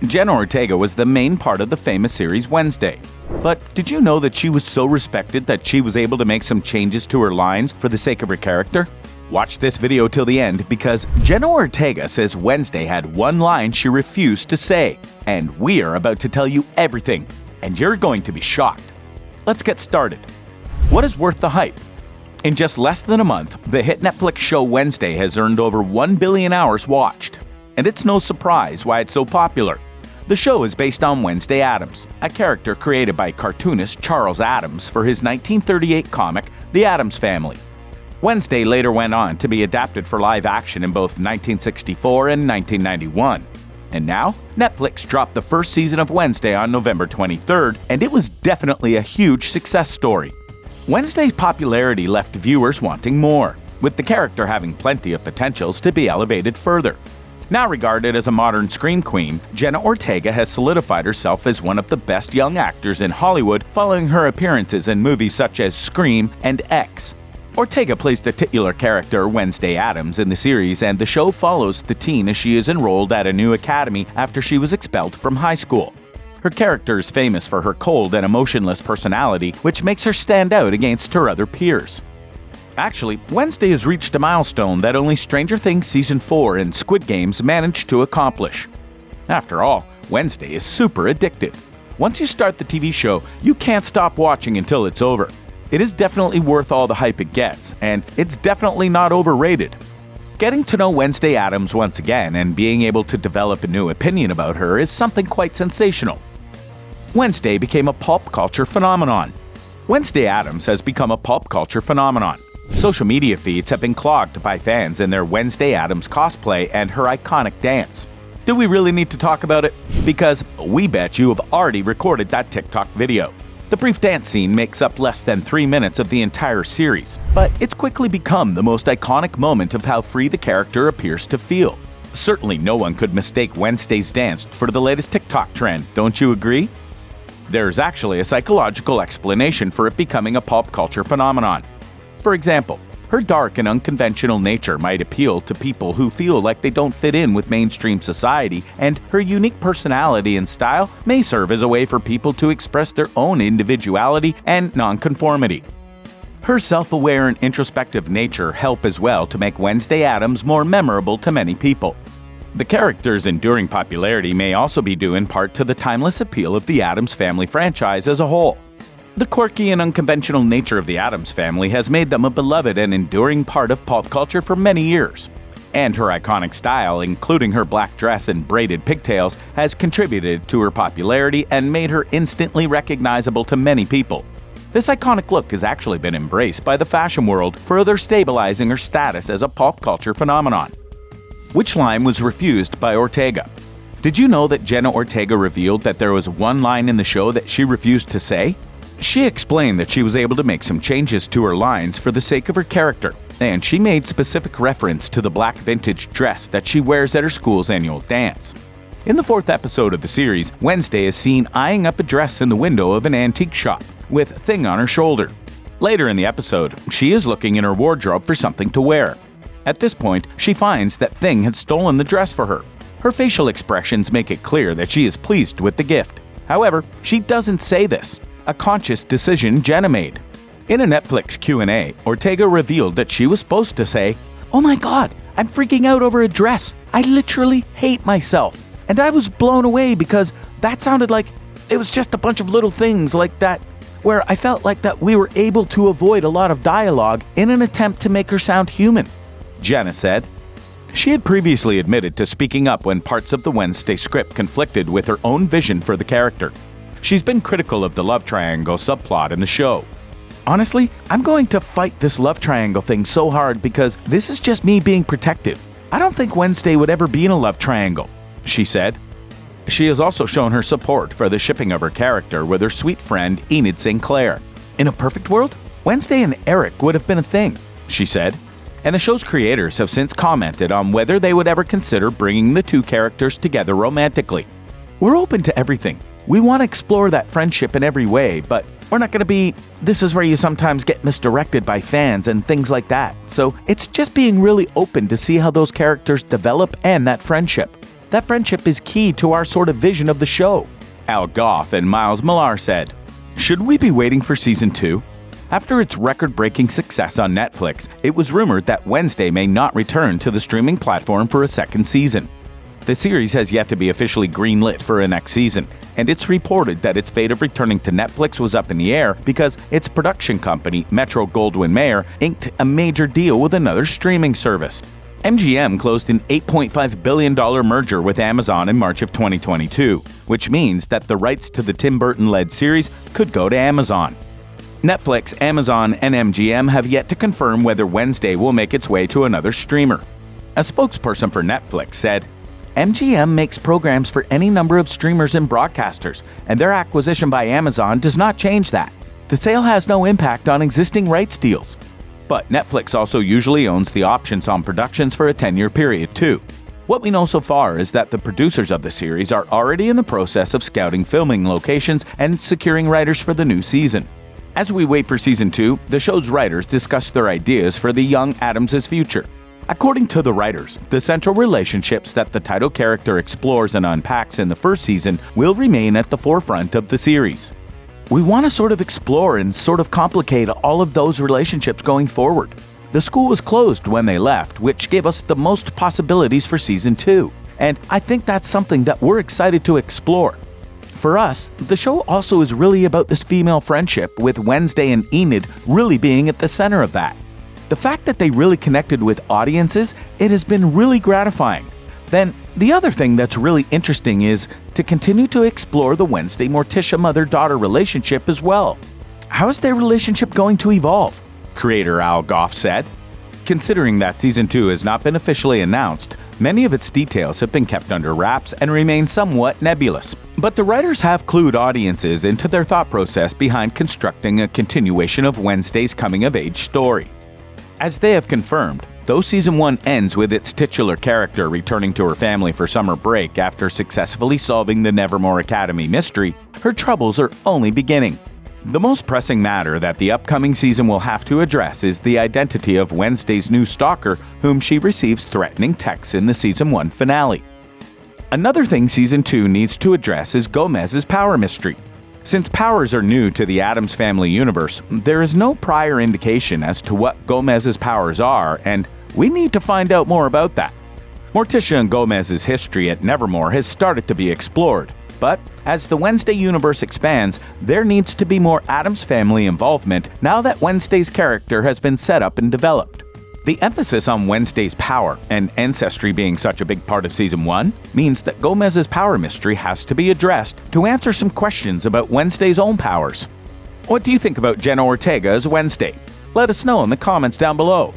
Jenna Ortega was the main part of the famous series Wednesday. But did you know that she was so respected that she was able to make some changes to her lines for the sake of her character? Watch this video till the end because Jenna Ortega says Wednesday had one line she refused to say, and we are about to tell you everything, and you're going to be shocked. Let's get started. What is worth the hype? In just less than a month, the hit Netflix show Wednesday has earned over 1 billion hours watched. And it's no surprise why it's so popular. The show is based on Wednesday Addams, a character created by cartoonist Charles Addams for his 1938 comic, The Addams Family. Wednesday later went on to be adapted for live action in both 1964 and 1991. And now, Netflix dropped the first season of Wednesday on November 23rd, and it was definitely a huge success story. Wednesday's popularity left viewers wanting more, with the character having plenty of potentials to be elevated further. Now regarded as a modern scream queen, Jenna Ortega has solidified herself as one of the best young actors in Hollywood following her appearances in movies such as Scream and X. Ortega plays the titular character Wednesday Addams in the series, and the show follows the teen as she is enrolled at a new academy after she was expelled from high school. Her character is famous for her cold and emotionless personality, which makes her stand out against her other peers. Actually, Wednesday has reached a milestone that only Stranger Things Season 4 and Squid Games managed to accomplish. After all, Wednesday is super addictive. Once you start the TV show, you can't stop watching until it's over. It is definitely worth all the hype it gets, and it's definitely not overrated. Getting to know Wednesday Addams once again and being able to develop a new opinion about her is something quite sensational. Wednesday became a pop culture phenomenon. Wednesday Addams has become a pop culture phenomenon. Social media feeds have been clogged by fans in their Wednesday Addams cosplay and her iconic dance. Do we really need to talk about it? Because we bet you have already recorded that TikTok video. The brief dance scene makes up less than 3 minutes of the entire series, but it's quickly become the most iconic moment of how free the character appears to feel. Certainly no one could mistake Wednesday's dance for the latest TikTok trend, don't you agree? There's actually a psychological explanation for it becoming a pop culture phenomenon. For example, her dark and unconventional nature might appeal to people who feel like they don't fit in with mainstream society, and her unique personality and style may serve as a way for people to express their own individuality and nonconformity. Her self-aware and introspective nature help as well to make Wednesday Addams more memorable to many people. The character's enduring popularity may also be due in part to the timeless appeal of the Addams Family franchise as a whole. The quirky and unconventional nature of the Addams Family has made them a beloved and enduring part of pop culture for many years. And her iconic style, including her black dress and braided pigtails, has contributed to her popularity and made her instantly recognizable to many people. This iconic look has actually been embraced by the fashion world, further stabilizing her status as a pop culture phenomenon. Which line was refused by Ortega? Did you know that Jenna Ortega revealed that there was one line in the show that she refused to say? She explained that she was able to make some changes to her lines for the sake of her character, and she made specific reference to the black vintage dress that she wears at her school's annual dance. In the 4th episode of the series, Wednesday is seen eyeing up a dress in the window of an antique shop, with Thing on her shoulder. Later in the episode, she is looking in her wardrobe for something to wear. At this point, she finds that Thing had stolen the dress for her. Her facial expressions make it clear that she is pleased with the gift. However, she doesn't say this. A conscious decision Jenna made. In a Netflix Q&A, Ortega revealed that she was supposed to say, "Oh my god, I'm freaking out over a dress. I literally hate myself." And I was blown away because that sounded like it was just a bunch of little things like that, where I felt like that we were able to avoid a lot of dialogue in an attempt to make her sound human, Jenna said. She had previously admitted to speaking up when parts of the Wednesday script conflicted with her own vision for the character. She's been critical of the love triangle subplot in the show. "Honestly, I'm going to fight this love triangle thing so hard because this is just me being protective. I don't think Wednesday would ever be in a love triangle," she said. She has also shown her support for the shipping of her character with her sweet friend Enid St. Clair. "In a perfect world, Wednesday and Eric would have been a thing," she said. And the show's creators have since commented on whether they would ever consider bringing the two characters together romantically. "We're open to everything. We want to explore that friendship in every way, but we're not going to be, this is where you sometimes get misdirected by fans and things like that. So it's just being really open to see how those characters develop and that friendship." That friendship is key to our sort of vision of the show. Al Goff and Miles Millar said, "Should we be waiting for season 2? After its record-breaking success on Netflix, it was rumored that Wednesday may not return to the streaming platform for a second season. The series has yet to be officially greenlit for a next season, and it's reported that its fate of returning to Netflix was up in the air because its production company, Metro-Goldwyn-Mayer, inked a major deal with another streaming service. MGM closed an $8.5 billion merger with Amazon in March of 2022, which means that the rights to the Tim Burton-led series could go to Amazon. Netflix, Amazon, and MGM have yet to confirm whether Wednesday will make its way to another streamer. A spokesperson for Netflix said, "MGM makes programs for any number of streamers and broadcasters, and their acquisition by Amazon does not change that. The sale has no impact on existing rights deals." But Netflix also usually owns the options on productions for a 10-year period, too. What we know so far is that the producers of the series are already in the process of scouting filming locations and securing writers for the new season. As we wait for season 2, the show's writers discuss their ideas for the young Addams' future. According to the writers, the central relationships that the title character explores and unpacks in the first season will remain at the forefront of the series. We want to sort of explore and sort of complicate all of those relationships going forward. The school was closed when they left, which gave us the most possibilities for season 2, and I think that's something that we're excited to explore. For us, the show also is really about this female friendship, with Wednesday and Enid really being at the center of that. The fact that they really connected with audiences, it has been really gratifying. Then, the other thing that's really interesting is to continue to explore the Wednesday Morticia mother-daughter relationship as well. How is their relationship going to evolve? Creator Al Goff said. Considering that season 2 has not been officially announced, many of its details have been kept under wraps and remain somewhat nebulous. But the writers have clued audiences into their thought process behind constructing a continuation of Wednesday's coming-of-age story. As they have confirmed, though season 1 ends with its titular character returning to her family for summer break after successfully solving the Nevermore Academy mystery, her troubles are only beginning. The most pressing matter that the upcoming season will have to address is the identity of Wednesday's new stalker, whom she receives threatening texts in the season 1 finale. Another thing season 2 needs to address is Gomez's power mystery. Since powers are new to the Addams Family universe, there is no prior indication as to what Gomez's powers are, and we need to find out more about that. Morticia and Gomez's history at Nevermore has started to be explored, but as the Wednesday universe expands, there needs to be more Addams Family involvement now that Wednesday's character has been set up and developed. The emphasis on Wednesday's power and ancestry being such a big part of season 1 means that Gomez's power mystery has to be addressed to answer some questions about Wednesday's own powers. What do you think about Jenna Ortega as Wednesday? Let us know in the comments down below.